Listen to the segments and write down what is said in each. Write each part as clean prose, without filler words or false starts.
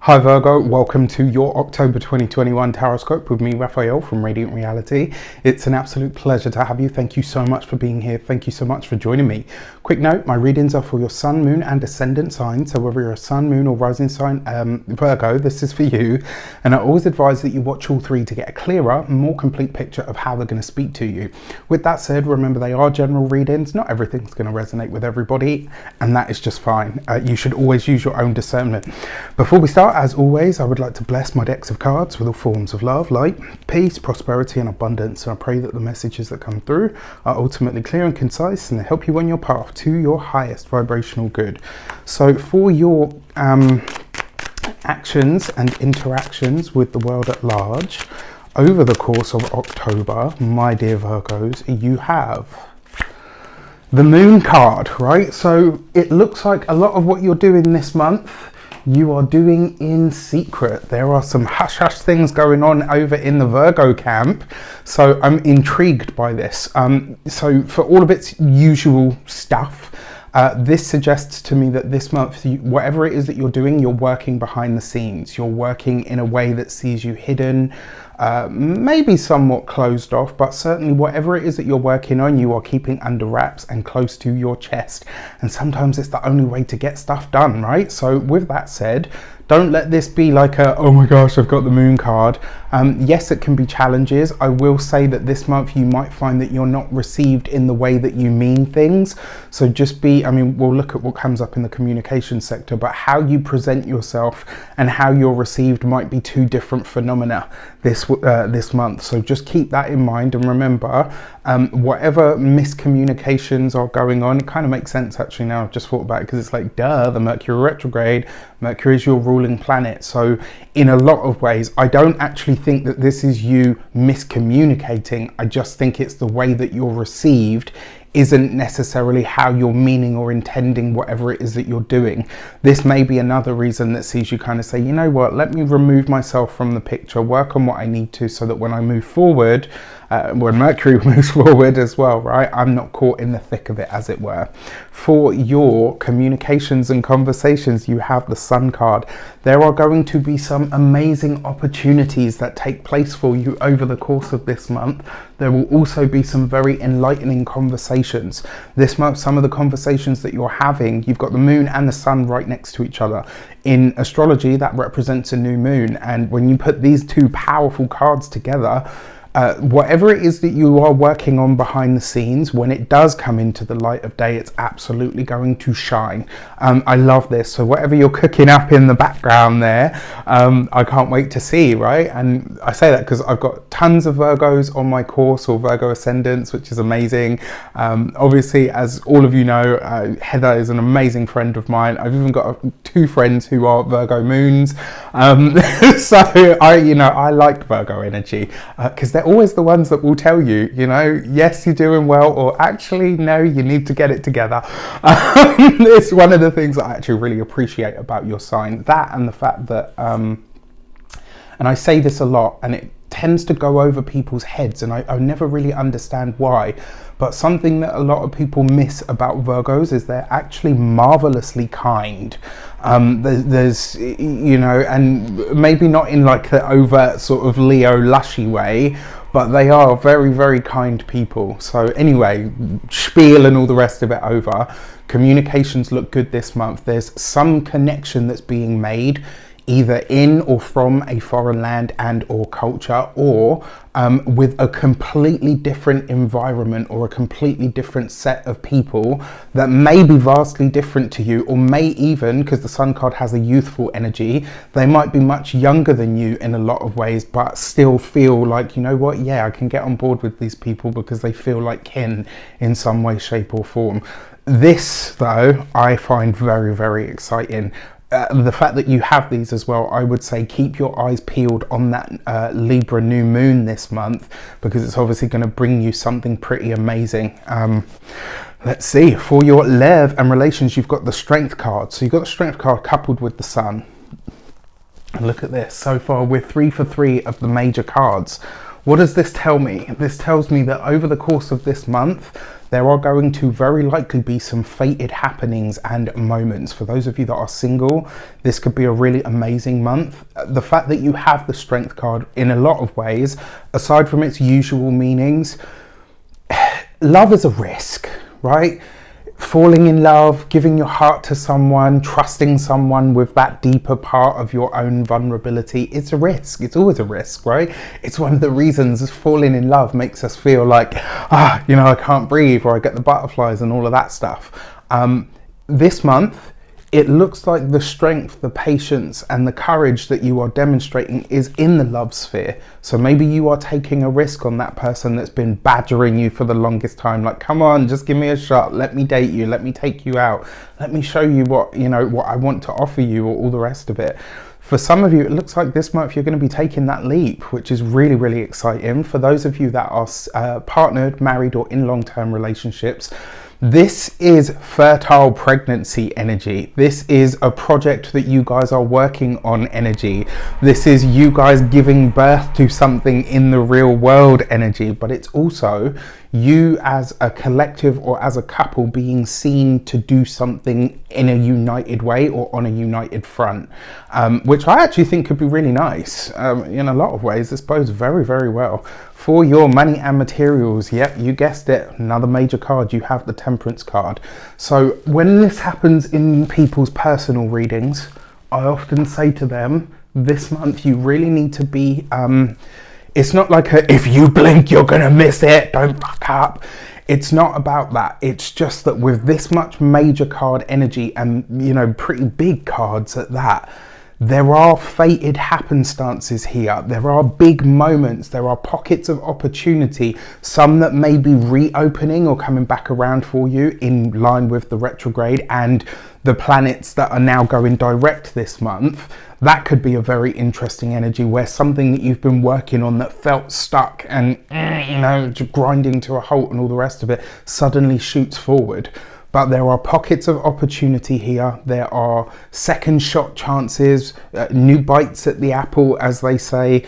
Hi Virgo, welcome to your October 2021 horoscope with me, Raphael from Reydiant Reality. It's an absolute pleasure to have you. Thank you so much for being here. Thank you so much for joining me. Quick note, my readings are for your sun, moon and ascendant sign. So whether you're a sun, moon or rising sign, Virgo, this is for you. And I always advise that you watch all three to get a clearer, more complete picture of how they're going to speak to you. With that said, remember they are general readings. Not everything's going to resonate with everybody, and that is just fine. You should always use your own discernment. Before we start, as always, I would like to bless my decks of cards with all forms of love, light, peace, prosperity and abundance. And I pray that the messages that come through are ultimately clear and concise and they help you on your path to your highest vibrational good. So for your actions and interactions with the world at large over the course of October, my dear Virgos, you have the Moon card, right? So it looks like a lot of what you're doing this month you are doing in secret. There are some hush-hush things going on over in the Virgo camp, so I'm intrigued by this. So for all of its usual stuff, this suggests to me that this month, whatever it is that you're doing, you're working behind the scenes. You're working in a way that sees you hidden, maybe somewhat closed off, but certainly whatever it is that you're working on, you are keeping under wraps and close to your chest. And sometimes it's the only way to get stuff done, right? So with that said, don't let this be like a, oh my gosh, I've got the Moon card. Yes, it can be challenges. I will say that this month you might find that you're not received in the way that you mean things. So just be, I mean, we'll look at what comes up in the communication sector, but how you present yourself and how you're received might be two different phenomena this month. So just keep that in mind and remember, whatever miscommunications are going on, it kind of makes sense actually now I've just thought about it, because it's like, duh, the Mercury retrograde, Mercury is your ruling planet. So in a lot of ways, I don't actually think that this is you miscommunicating. I just think it's the way that you're received isn't necessarily how you're meaning or intending whatever it is that you're doing. This may be another reason that sees you kind of say, you know what, let me remove myself from the picture, work on what I need to, so that when I move forward, when Mercury moves forward as well, right, I'm not caught in the thick of it, as it were. For your communications and conversations, you have the Sun card. There are going to be some amazing opportunities that take place for you over the course of this month. There will also be some very enlightening conversations. This month, some of the conversations that you're having, you've got the Moon and the Sun right next to each other. In astrology, that represents a new moon. And when you put these two powerful cards together, whatever it is that you are working on behind the scenes, when it does come into the light of day, it's absolutely going to shine. I love this. So whatever you're cooking up in the background there, I can't wait to see, right? And I say that because I've got tons of Virgos on my course, or Virgo ascendants, which is amazing. Obviously, as all of you know, Heather is an amazing friend of mine. I've even got two friends who are Virgo moons. So I like Virgo energy, because they're always the ones that will tell you, yes, you're doing well, or actually, no, you need to get it together. It's one of the things that I actually really appreciate about your sign. That and the fact that, and I say this a lot, and it tends to go over people's heads, and I never really understand why, but something that a lot of people miss about Virgos is they're actually marvelously kind. There's and maybe not in like the overt sort of Leo lushy way, but they are very, very kind people. So anyway, spiel and all the rest of it over. Communications look good this month. There's some connection that's being made, either in or from a foreign land and or culture, or with a completely different environment or a completely different set of people that may be vastly different to you, or may even, because the Sun card has a youthful energy, they might be much younger than you in a lot of ways, but still feel like, you know what, yeah, I can get on board with these people because they feel like kin in some way, shape or form. This, though, I find very, very exciting. The fact that you have these as well, I would say keep your eyes peeled on that Libra new moon this month, because it's obviously going to bring you something pretty amazing. Let's see, for your love and relations, you've got the Strength card. So you've got the Strength card coupled with the Sun. And look at this, so far we're 3 for 3 of the major cards. What does this tell me? This tells me that over the course of this month, there are going to very likely be some fated happenings and moments. For those of you that are single, this could be a really amazing month. The fact that you have the Strength card in a lot of ways, aside from its usual meanings, love is a risk, right? Falling in love, giving your heart to someone, trusting someone with that deeper part of your own vulnerability, it's a risk. It's always a risk, right? It's one of the reasons falling in love makes us feel like, you know, I can't breathe, or I get the butterflies and all of that stuff. This month, it looks like the strength, the patience and the courage that you are demonstrating is in the love sphere. So maybe you are taking a risk on that person that's been badgering you for the longest time. Like, come on, just give me a shot. Let me date you. Let me take you out. Let me show you what, you know, what I want to offer you, or all the rest of it. For some of you, it looks like this month you're going to be taking that leap, which is really, really exciting. For those of you that are partnered, married or in long-term relationships, this is fertile pregnancy energy. This is a project that you guys are working on energy. This is you guys giving birth to something in the real world energy, but it's also you as a collective or as a couple being seen to do something in a united way or on a united front, which I actually think could be really nice. In a lot of ways, this bodes very, very well for your money and materials. Yep, you guessed it, another major card. You have the Temperance card. So when this happens in people's personal readings, I often say to them, this month you really need to be, it's not like if you blink you're gonna miss it, don't fuck up. It's not about that. It's just that with this much major card energy, and you know, pretty big cards at that, there are fated happenstances here. There are big moments. There are pockets of opportunity, some that may be reopening or coming back around for you in line with the retrograde and the planets that are now going direct this month. That could be a very interesting energy where something that you've been working on that felt stuck and, you know, grinding to a halt and all the rest of it suddenly shoots forward. But there are pockets of opportunity here. There are second shot chances, new bites at the apple, as they say.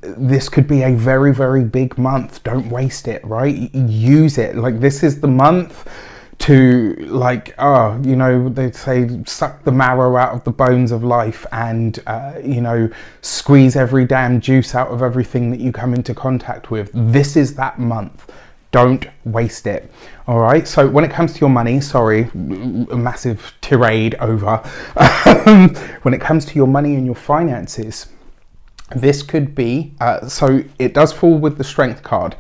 This could be a very, very big month. Don't waste it, right? Use it. Like, this is the month to, like, you know, they say suck the marrow out of the bones of life and, you know, squeeze every damn juice out of everything that you come into contact with. This is that month. Don't waste it. All right. So when it comes to your money, sorry, a massive tirade over. When it comes to your money and your finances, this could be, so it does fall with the Strength card.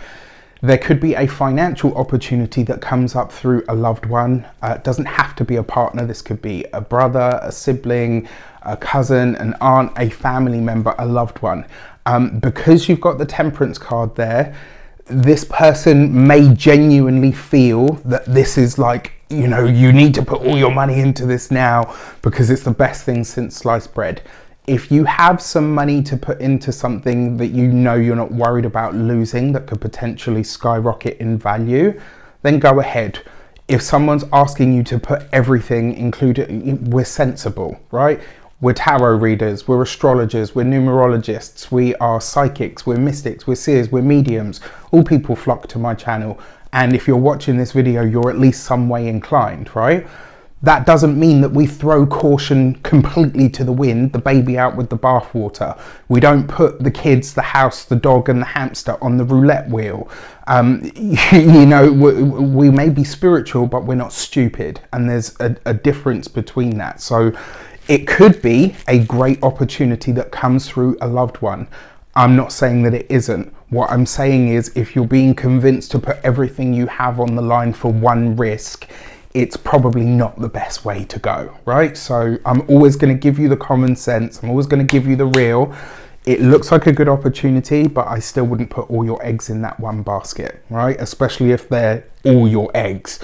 There could be a financial opportunity that comes up through a loved one. It doesn't have to be a partner. This could be a brother, a sibling, a cousin, an aunt, a family member, a loved one. Because you've got the Temperance card there, this person may genuinely feel that this is like, you know, you need to put all your money into this now because it's the best thing since sliced bread. If you have some money to put into something that you know you're not worried about losing, that could potentially skyrocket in value, then go ahead. If someone's asking you to put everything, including, we're sensible, right? We're tarot readers, we're astrologers, we're numerologists, we are psychics, we're mystics, we're seers, we're mediums. All people flock to my channel. And if you're watching this video, you're at least some way inclined, right? That doesn't mean that we throw caution completely to the wind, the baby out with the bathwater. We don't put the kids, the house, the dog and the hamster on the roulette wheel. You know, we may be spiritual, but we're not stupid. And there's a difference between that. So it could be a great opportunity that comes through a loved one. I'm not saying that it isn't. What I'm saying is, if you're being convinced to put everything you have on the line for one risk, it's probably not the best way to go, right? So I'm always going to give you the common sense. I'm always going to give you the real. It looks like a good opportunity, but I still wouldn't put all your eggs in that one basket, right? Especially if they're all your eggs.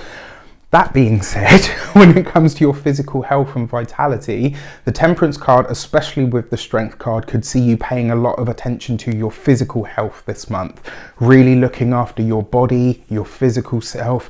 That being said, when it comes to your physical health and vitality, the Temperance card, especially with the Strength card, could see you paying a lot of attention to your physical health this month. Really looking after your body, your physical self,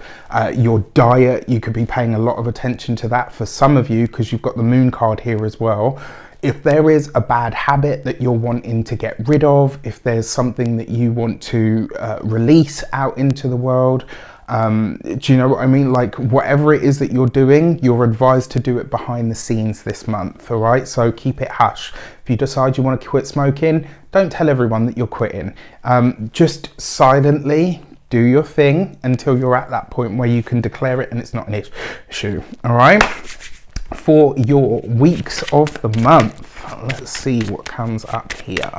your diet. You could be paying a lot of attention to that for some of you, because you've got the Moon card here as well. If there is a bad habit that you're wanting to get rid of, if there's something that you want to release out into the world, Do you know what I mean? Like, whatever it is that you're doing, you're advised to do it behind the scenes this month, all right? So keep it hush. If you decide you want to quit smoking, don't tell everyone that you're quitting. Just silently do your thing until you're at that point where you can declare it and it's not an issue, all right? For your weeks of the month, let's see what comes up here.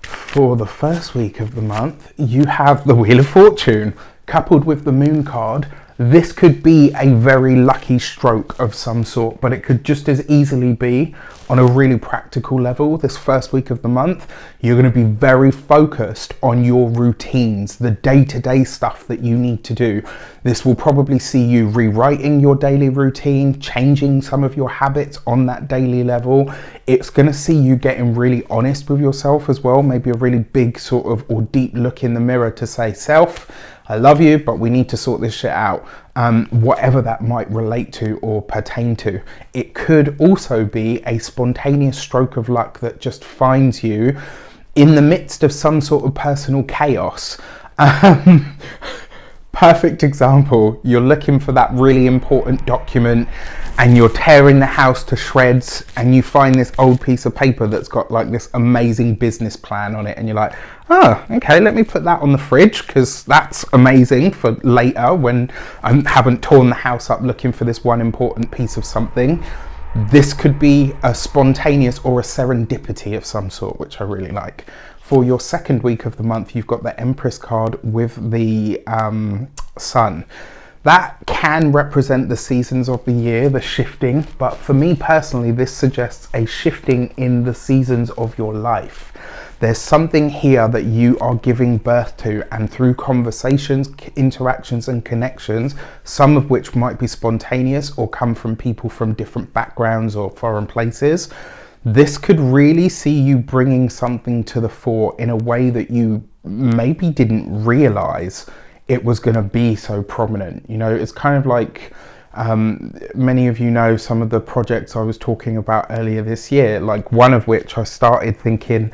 For the first week of the month, you have the Wheel of Fortune coupled with the Moon card. This could be a very lucky stroke of some sort, but it could just as easily be on a really practical level. This first week of the month, you're going to be very focused on your routines, the day-to-day stuff that you need to do. This will probably see you rewriting your daily routine, changing some of your habits on that daily level. It's going to see you getting really honest with yourself as well, maybe a really big sort of or deep look in the mirror to say, self, I love you, but we need to sort this shit out. Whatever that might relate to or pertain to. It could also be a spontaneous stroke of luck that just finds you in the midst of some sort of personal chaos. Perfect example, you're looking for that really important document and you're tearing the house to shreds and you find this old piece of paper that's got like this amazing business plan on it, and you're like, oh, okay, let me put that on the fridge because that's amazing for later when I haven't torn the house up looking for this one important piece of something. This could be a spontaneous or a serendipity of some sort, which I really like. For your second week of the month, you've got the Empress card with the Sun. That can represent the seasons of the year, the shifting, but for me personally, this suggests a shifting in the seasons of your life. There's something here that you are giving birth to, and through conversations, interactions and connections, some of which might be spontaneous or come from people from different backgrounds or foreign places, this could really see you bringing something to the fore in a way that you maybe didn't realize it was going to be so prominent. You know, it's kind of like many of you know some of the projects I was talking about earlier this year, like one of which I started thinking,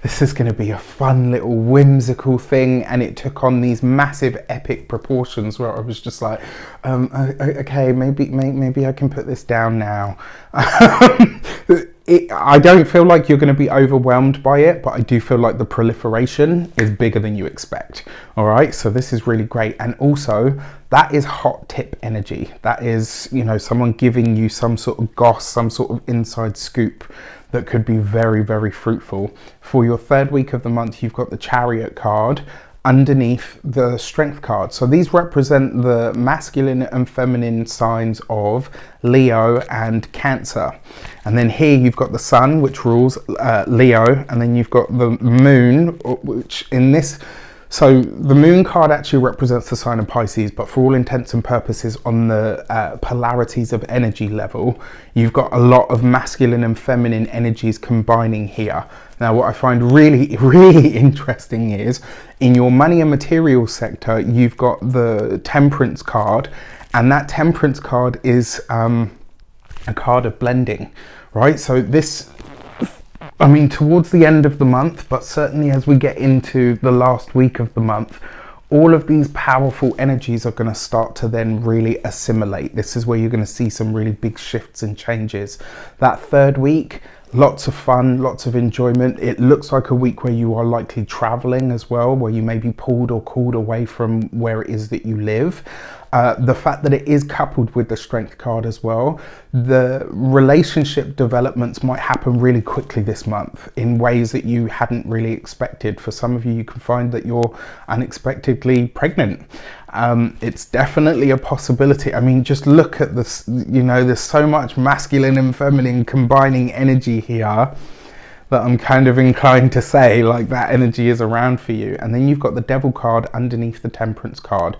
this is going to be a fun little whimsical thing, and it took on these massive epic proportions where I was just like, okay, maybe I can put this down now. I don't feel like you're going to be overwhelmed by it, but I do feel like the proliferation is bigger than you expect. All right, so this is really great. And also, that is hot tip energy. That is, you know, someone giving you some sort of goss, some sort of inside scoop that could be very, very fruitful. For your third week of the month, you've got the Chariot card underneath the Strength card. So these represent the masculine and feminine signs of Leo and Cancer. And then here you've got the Sun, which rules Leo, and then you've got the Moon, which in this, so the Moon card actually represents the sign of Pisces, but for all intents and purposes on the polarities of energy level, you've got a lot of masculine and feminine energies combining here. Now, what I find really, really interesting is in your money and material sector, you've got the Temperance card, and that Temperance card is a card of blending, right? So this, I mean, towards the end of the month, but certainly as we get into the last week of the month, all of these powerful energies are going to start to then really assimilate. This is where you're going to see some really big shifts and changes. That third week, lots of fun, lots of enjoyment. It looks like a week where you are likely traveling as well, where you may be pulled or called away from where it is that you live. The fact that it is coupled with the Strength card as well, the relationship developments might happen really quickly this month in ways that you hadn't really expected. For some of you, you can find that you're unexpectedly pregnant. It's definitely a possibility. I mean, just look at this, you know, there's so much masculine and feminine combining energy here that I'm kind of inclined to say like that energy is around for you. And then you've got the Devil card underneath the Temperance card.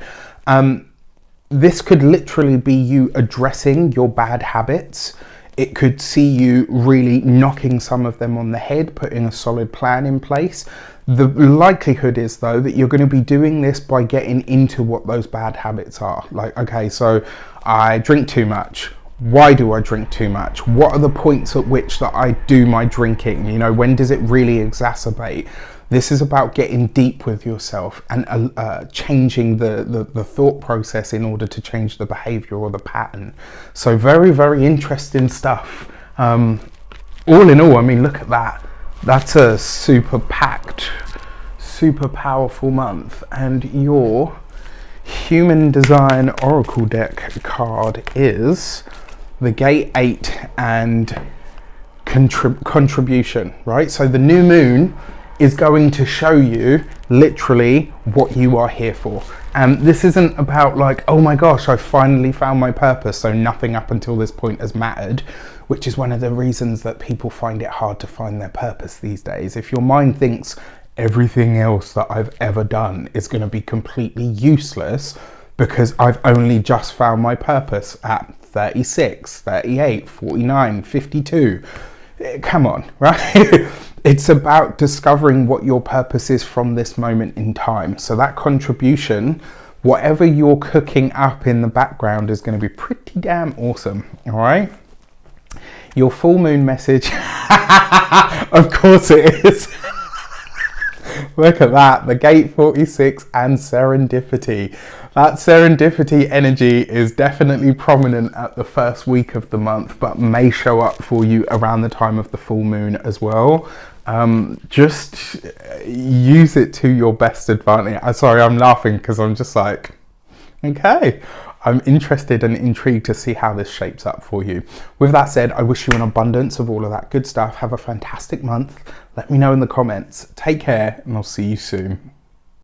This could literally be you addressing your bad habits. It could see you really knocking some of them on the head, putting a solid plan in place. The likelihood is, though, that you're going to be doing this by getting into what those bad habits are. Like, okay, so I drink too much. Why do I drink too much? What are the points at which that I do my drinking? You know, when does it really exacerbate? This is about getting deep with yourself and changing the thought process in order to change the behavior or the pattern. So very, very interesting stuff. All in all, I mean, look at that. That's a super packed, super powerful month. And your Human Design Oracle deck card is the Gate 8 and contribution, right? So the new moon is going to show you literally what you are here for. And this isn't about like, oh my gosh, I finally found my purpose, so nothing up until this point has mattered, which is one of the reasons that people find it hard to find their purpose these days. If your mind thinks everything else that I've ever done is going to be completely useless because I've only just found my purpose at 36, 38, 49, 52, come on, right? It's about discovering what your purpose is from this moment in time. So that contribution, whatever you're cooking up in the background, is going to be pretty damn awesome. All right. Your full moon message, of course it is. Look at that, the Gate 46 and serendipity. That serendipity energy is definitely prominent at the first week of the month, but may show up for you around the time of the full moon as well. Just use it to your best advantage. Sorry, I'm laughing because I'm just like, okay. I'm interested and intrigued to see how this shapes up for you. With that said, I wish you an abundance of all of that good stuff. Have a fantastic month. Let me know in the comments. Take care, and I'll see you soon.